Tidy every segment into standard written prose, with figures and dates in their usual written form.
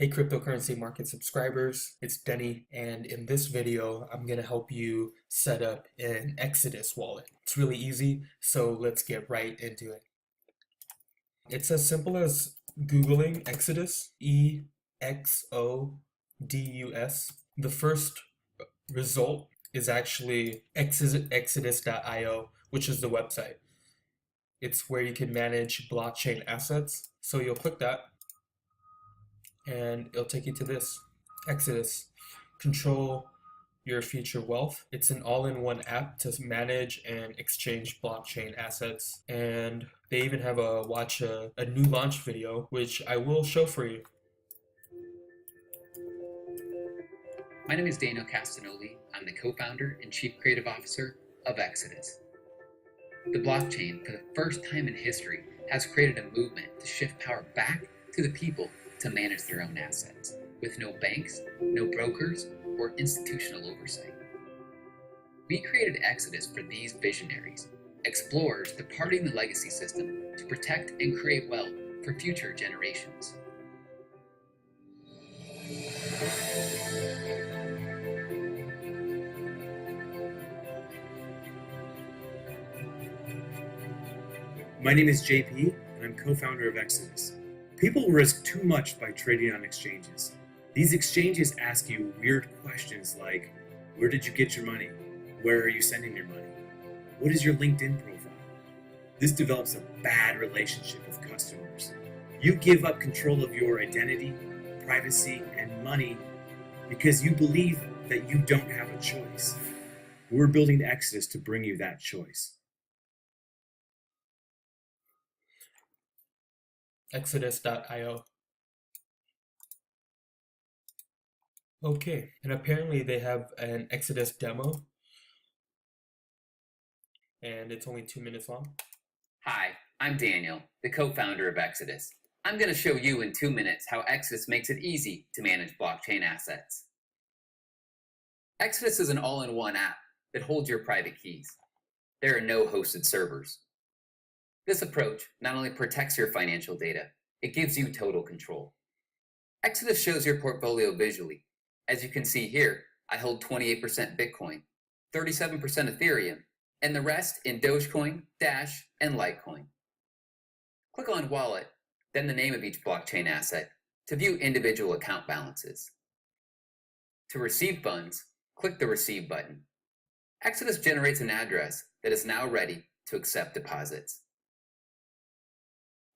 Hey cryptocurrency market subscribers, it's Denny, and in this video I'm going to help you set up an Exodus wallet. It's really easy, so let's get right into it. It's as simple as Googling Exodus, Exodus. The first result is actually exodus.io, which is the website. It's where you can manage blockchain assets. So you'll click that and it'll take you to this Exodus. Control your future wealth. It's an all-in-one app to manage and exchange blockchain assets, and they even have a new launch video which I will show for you. My name is Daniel Castanoli. I'm the co-founder and chief creative officer of Exodus. The blockchain, for the first time in history, has created a movement to shift power back to the people to manage their own assets, with no banks, no brokers, or institutional oversight. We created Exodus for these visionaries, explorers departing the legacy system to protect and create wealth for future generations. My name is JP, and I'm co-founder of Exodus. People risk too much by trading on exchanges. These exchanges ask you weird questions like, where did you get your money? Where are you sending your money? What is your LinkedIn profile? This develops a bad relationship with customers. You give up control of your identity, privacy, and money because you believe that you don't have a choice. We're building Exodus to bring you that choice. Exodus.io. Okay, and apparently they have an Exodus demo, and it's only 2 minutes long. Hi, I'm Daniel, the co-founder of Exodus. I'm going to show you in 2 minutes how Exodus makes it easy to manage blockchain assets. Exodus is an all-in-one app that holds your private keys. There are no hosted servers. This approach not only protects your financial data, it gives you total control. Exodus shows your portfolio visually. As you can see here, I hold 28% Bitcoin, 37% Ethereum, and the rest in Dogecoin, Dash, and Litecoin. Click on Wallet, then the name of each blockchain asset to view individual account balances. To receive funds, click the Receive button. Exodus generates an address that is now ready to accept deposits.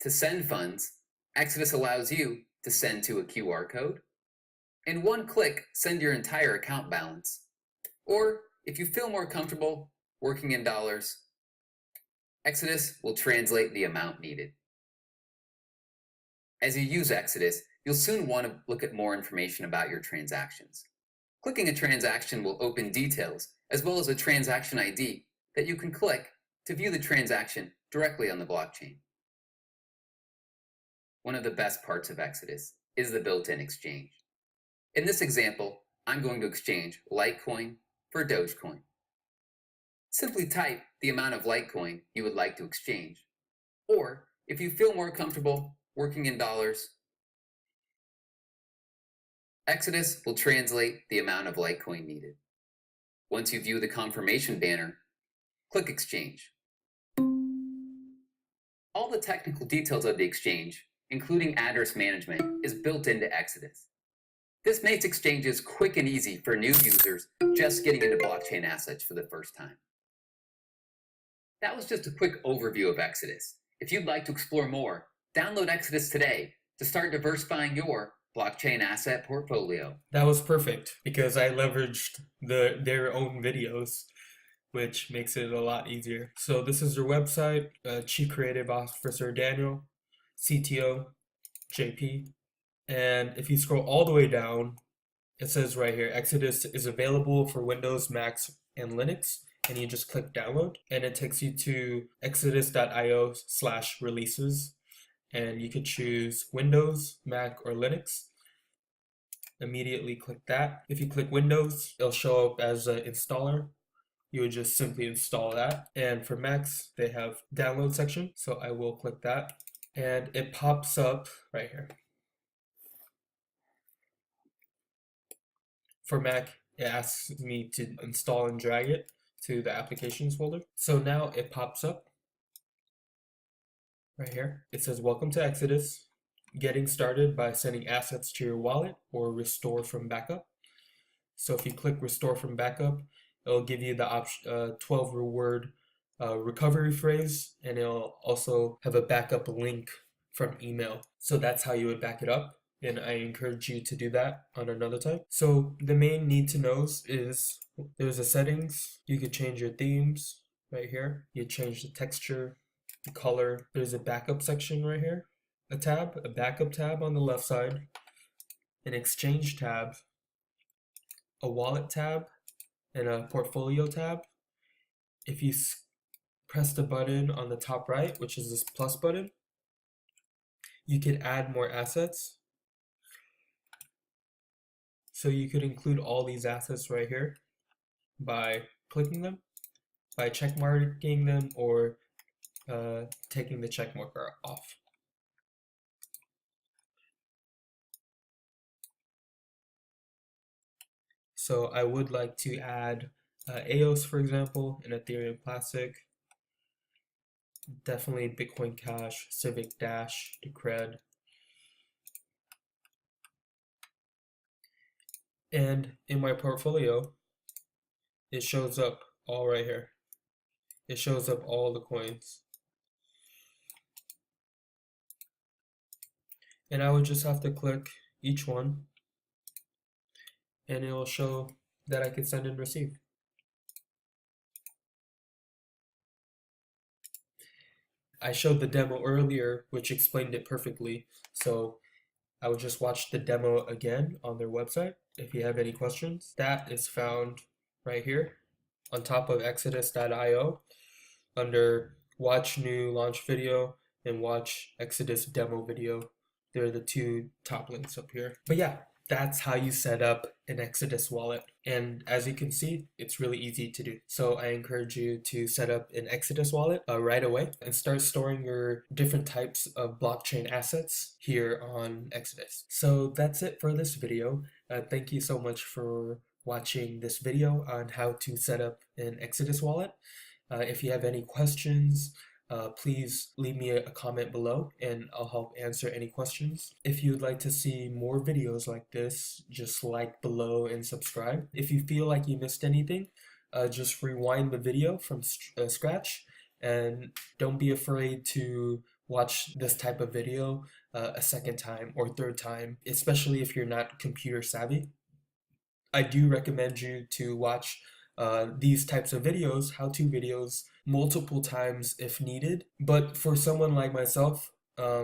To send funds, Exodus allows you to send to a QR code. In one click, send your entire account balance. Or, if you feel more comfortable working in dollars, Exodus will translate the amount needed. As you use Exodus, you'll soon want to look at more information about your transactions. Clicking a transaction will open details, as well as a transaction ID that you can click to view the transaction directly on the blockchain. One of the best parts of Exodus is the built-in exchange. In this example, I'm going to exchange Litecoin for Dogecoin. Simply type the amount of Litecoin you would like to exchange, or if you feel more comfortable working in dollars, Exodus will translate the amount of Litecoin needed. Once you view the confirmation banner, click Exchange. All the technical details of the exchange, including address management, is built into Exodus. This makes exchanges quick and easy for new users just getting into blockchain assets for the first time. That was just a quick overview of Exodus. If you'd like to explore more, download Exodus today to start diversifying your blockchain asset portfolio. That was perfect because I leveraged their own videos, which makes it a lot easier. So this is their website, Chief Creative Officer Daniel, CTO JP. And if you scroll all the way down, it says right here, Exodus is available for Windows, Macs, and Linux. And you just click download, and it takes you to exodus.io/releases. And you could choose Windows, Mac, or Linux. Immediately click that. If you click Windows, it'll show up as an installer. You would just simply install that. And for Macs, they have download section. So I will click that. And it pops up right here. For Mac, it asks me to install and drag it to the applications folder. So now it pops up right here. It says, welcome to Exodus. Getting started by sending assets to your wallet or restore from backup. So if you click restore from backup, it'll give you the option 12 reward recovery phrase, and it'll also have a backup link from email. So that's how you would back it up, and I encourage you to do that on another time. So the main need to knows is there's a settings. You could change your themes right here. You change the texture, the color. There's a backup section right here, a backup tab on the left side, an exchange tab, a wallet tab, and a portfolio tab. If you press the button on the top right, which is this plus button, you could add more assets. So you could include all these assets right here by clicking them, by check marking them, or taking the check marker off. So I would like to add EOS, for example, and Ethereum Classic. Definitely Bitcoin Cash, Civic Dash, Decred. And in my portfolio, it shows up all right here. It shows up all the coins. And I would just have to click each one, and it will show that I could send and receive. I showed the demo earlier, which explained it perfectly. So I would just watch the demo again on their website if you have any questions. That is found right here on top of exodus.io under watch new launch video and watch Exodus demo video. They're the two top links up here. But yeah, that's how you set up an Exodus wallet. And as you can see, it's really easy to do. So I encourage you to set up an Exodus wallet right away and start storing your different types of blockchain assets here on Exodus. So that's it for this video. Thank you so much for watching this video on how to set up an Exodus wallet. If you have any questions, please leave me a comment below and I'll help answer any questions. If you'd like to see more videos like this, just like below and subscribe. If you feel like you missed anything, just rewind the video from scratch, and don't be afraid to watch this type of video a second time or third time, especially if you're not computer savvy. I do recommend you to watch these types of videos, how-to videos, multiple times if needed. But for someone like myself,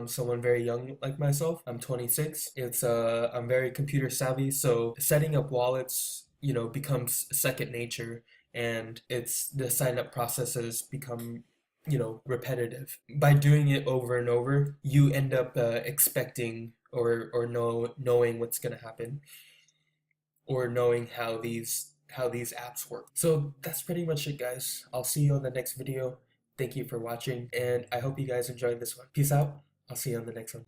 someone very young like myself, I'm 26. I'm very computer savvy, so setting up wallets, becomes second nature, and the sign up processes become repetitive. By doing it over and over, you end up expecting or knowing what's going to happen, or knowing how these apps work. So that's pretty much it, guys. I'll see you on the next video. Thank you for watching, and I hope you guys enjoyed this one. Peace out. I'll see you on the next one.